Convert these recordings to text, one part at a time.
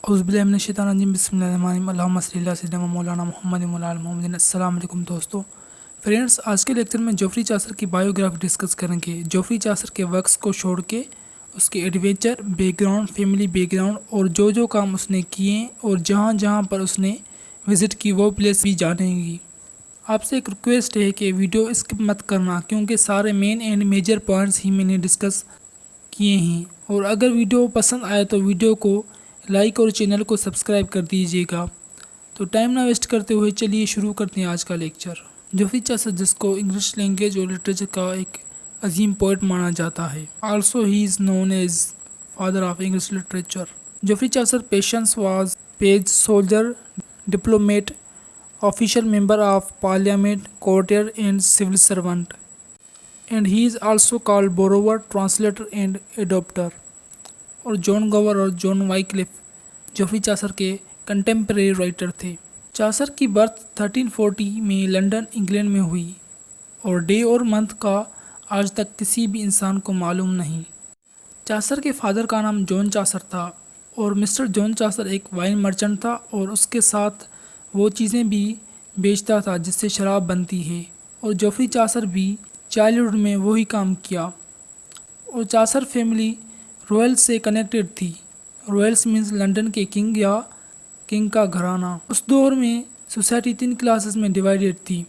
औज़ुबिल्लाहिमिनश्शैतानिर्रजीम बिस्मिल्लाहिर्रहमानिर्रहीम अल्लाहुम्मा सल्लि अला सय्यिदिना मौलाना मुहम्मदिन व अला आलि मुहम्मदिन। अस्सलाम वालेकुम दोस्तों। फ्रेंड्स, आज के लेक्चर में जोफ्री चासर की बायोग्राफी डिस्कस करेंगे। जोफ्री चासर के वर्क्स को छोड़ के उसके एडवेंचर, बैकग्राउंड, फैमिली बैकग्राउंड और जो काम उसने किए और जहाँ जहाँ पर उसने विज़िट की वो प्लेस भी जानेंगी। आपसे एक रिक्वेस्ट है कि वीडियो स्किप मत करना, क्योंकि सारे मेन एंड मेजर पॉइंट्स ही मैंने डिस्कस किए हैं। और अगर वीडियो पसंद आए तो वीडियो को लाइक और चैनल को सब्सक्राइब कर दीजिएगा। तो टाइम ना वेस्ट करते हुए चलिए शुरू करते हैं आज का लेक्चर। जोफ्री चासर, जिसको इंग्लिश लैंग्वेज और लिटरेचर का एक अजीम पोइट माना जाता है, also he is known as father of English literature. Geoffrey Chaucer patience was page soldier, diplomat, official member of parliament, courtier and civil servant, and he is also called borrower, translator and adopter। और John गोवर और John Wycliffe Geoffrey Chaucer के contemporary writer थे। Chaucer की birth 1340 में London, England में हुई और डे और मंथ का आज तक किसी भी इंसान को मालूम नहीं। चासर के फादर का नाम जॉन चासर था और मिस्टर जॉन चासर एक वाइन मर्चेंट था और उसके साथ वो चीज़ें भी बेचता था जिससे शराब बनती है। और जोफ्री चासर भी चाइल्डहुड में वही काम किया। और चासर फैमिली रॉयल्स से कनेक्टेड थी। रॉयल्स मीन्स लंदन के किंग या किंग का घराना। उस दौर में सोसाइटी 3 क्लासेस में डिवाइडेड थी।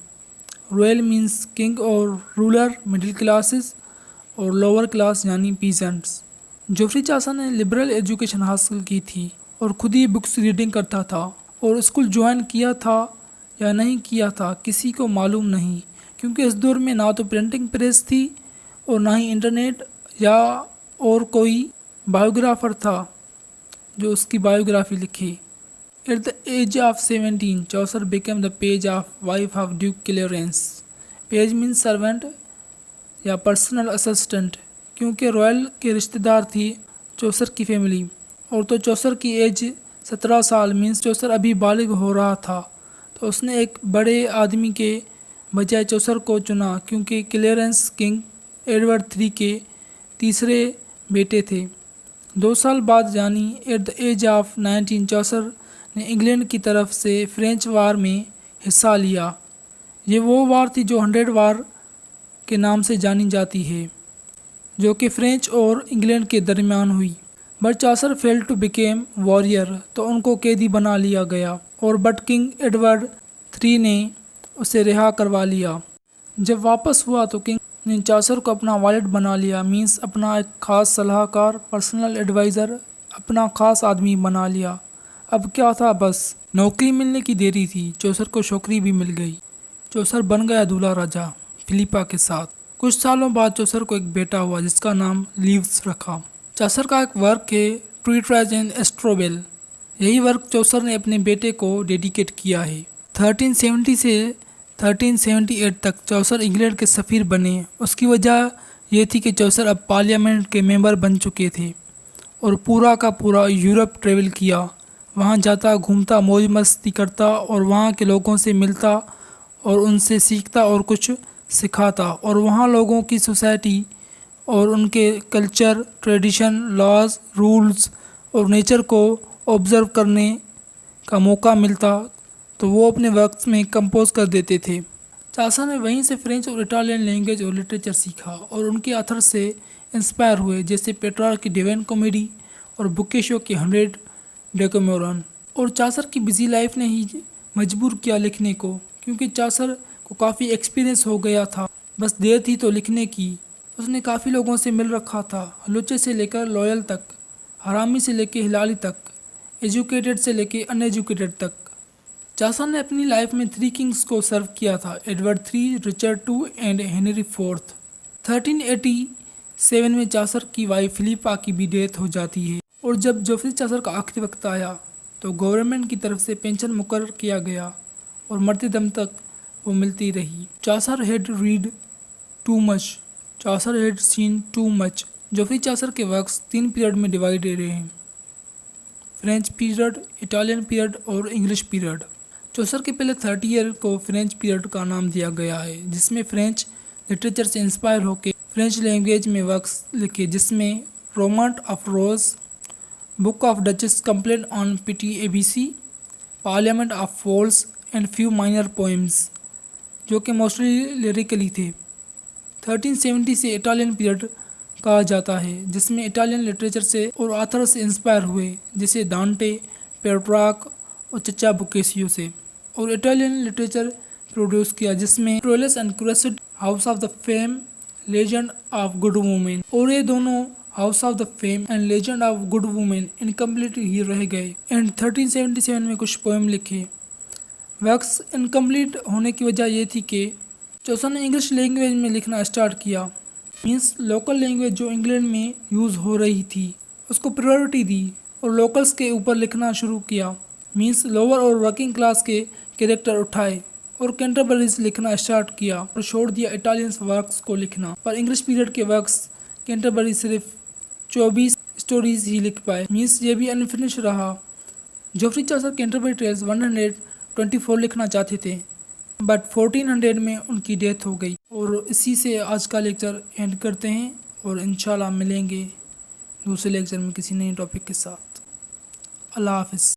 रॉयल मीन्स किंग और रूलर, मिडिल क्लासेस और लोअर क्लास यानी पीजेंट्स। जोफ्री चासर ने लिबरल एजुकेशन हासिल की थी और खुद ही बुक्स रीडिंग करता था। और स्कूल ज्वाइन किया था या नहीं किया था किसी को मालूम नहीं, क्योंकि इस दौर में ना तो प्रिंटिंग प्रेस थी और ना ही इंटरनेट या और कोई बायोग्राफर था जो उसकी बायोग्राफी लिखे। At the age of 17 Chaucer became the page of wife of Duke Clarence. Page means servant या पर्सनल असिस्टेंट, क्योंकि रॉयल के रिश्तेदार थी चासर की फैमिली। और तो चासर की एज 17 साल मीन्स चासर अभी बालिग हो रहा था, तो उसने एक बड़े आदमी के बजाय चासर को चुना, क्योंकि क्लेरेंस किंग एडवर्ड III के तीसरे बेटे थे। 2 साल बाद यानी at the age of 19 Chaucer ने इंग्लैंड की तरफ से फ्रेंच वार में हिस्सा लिया। ये वो वार थी जो 100 वार के नाम से जानी जाती है, जो कि फ्रेंच और इंग्लैंड के दरमियान हुई। But Chaucer fail to became warrior, तो उनको कैदी बना लिया गया और बट किंग एडवर्ड III ने उसे रिहा करवा लिया। जब वापस हुआ तो किंग ने चासर को अपना वालिट बना लिया, मीन्स अपना एक ख़ास सलाहकार, पर्सनल एडवाइज़र, अपना ख़ास आदमी बना लिया। अब क्या था, बस नौकरी मिलने की देरी थी। चासर को छोकरी भी मिल गई। चासर बन गया दूल्हा राजा फिलिपा के साथ। कुछ सालों बाद चासर को एक बेटा हुआ जिसका नाम लीव्स रखा। चासर का एक वर्क है ट्रीट्राइज एंड एस्ट्रोबेल। यही वर्क चासर ने अपने बेटे को डेडिकेट किया है। 1370 से 1378 तक चासर इंग्लैंड के सफ़ीर बने। उसकी वजह यह थी कि चासर अब पार्लियामेंट के मेंबर बन चुके थे और पूरा का पूरा यूरोप ट्रेवल किया। वहाँ जाता, घूमता, मौज मस्ती करता और वहाँ के लोगों से मिलता और उनसे सीखता और कुछ सिखाता। और वहाँ लोगों की सोसाइटी और उनके कल्चर, ट्रेडिशन, लॉज, रूल्स और नेचर को ऑब्ज़र्व करने का मौका मिलता, तो वो अपने वक्त में कंपोज कर देते थे। चासर ने वहीं से फ्रेंच और इटालियन लैंग्वेज और लिटरेचर सीखा और उनके ऑथर से इंस्पायर हुए, जैसे पेट्रार्क की डिवाइन कॉमेडी और बोक्काचियो की 100 डेकामेरॉन। और चासर की बिजी लाइफ ने ही मजबूर किया लिखने को, क्योंकि चासर को काफ़ी एक्सपीरियंस हो गया था, बस देर थी तो लिखने की। उसने काफ़ी लोगों से मिल रखा था, हलूचे से लेकर लॉयल तक, हरामी से लेकर हिलाली तक, एजुकेटेड से लेकर अनएजुकेटेड तक। चासर ने अपनी लाइफ में 3 किंग्स को सर्व किया था, Edward III, Richard II and Henry IV। 1387 में चासर की वाइफ फिलिपा की भी डेथ हो जाती है। और जब जोफ्री चासर का आखिरी वक्त आया तो गवर्नमेंट की तरफ से पेंशन मुकर्रर किया गया और मरते दम तक वो मिलती रही। Chaucer had read too much, Chaucer had seen too much. Geoffrey Chaucer के वर्क्स 3 पीरियड में डिवाइडेड हैं, फ्रेंच पीरियड, इटालियन पीरियड और इंग्लिश पीरियड। चासर के पहले 30 ईयर को फ्रेंच पीरियड का नाम दिया गया है, जिसमें फ्रेंच लिटरेचर से इंस्पायर होकर फ्रेंच लैंग्वेज में वर्क्स लिखे, जिसमें romance of rose, book of duchess, complaint on pity ABC, parliament of fowls and few minor poems, जो कि मोस्टली लिरिकली थे। 1370 से इटालियन पीरियड कहा जाता है, जिसमें इटालियन लिटरेचर से और ऑथर से इंस्पायर हुए, जैसे दांटे, पेट्रार्क और चचा बुकेसियो से, और इटालियन लिटरेचर प्रोड्यूस किया, जिसमें Troilus and Criseyde, house of the fame, legend of good women, और ये दोनों house of the fame and legend of good women incomplete ही रह गए एंड 1377 में कुछ पोएम लिखे। वर्क्स इनकम्प्लीट होने की वजह ये थी कि चौसा ने इंग्लिश लैंग्वेज में लिखना स्टार्ट किया, मीन्स लोकल लैंग्वेज जो इंग्लैंड में यूज़ हो रही थी उसको प्रायोरिटी दी और लोकल्स के ऊपर लिखना शुरू किया, मीन्स लोअर और वर्किंग क्लास के कैरेक्टर उठाए और कैंटरबरीज लिखना स्टार्ट किया और छोड़ दिया इटालियंस वर्क्स को लिखना। पर इंग्लिश पीरियड के वर्क्स कैंटरबरी सिर्फ 24 स्टोरीज ही लिख पाए, मीन्स ये भी अनफिनिश रहा। जोफ्री चासर कैंटरबरी टेल्स 124 लिखना चाहते थे, बट 1400 में उनकी डेथ हो गई। और इसी से आज का लेक्चर एंड करते हैं और इंशाल्लाह मिलेंगे दूसरे लेक्चर में किसी नए टॉपिक के साथ। अल्लाह हाफिज़।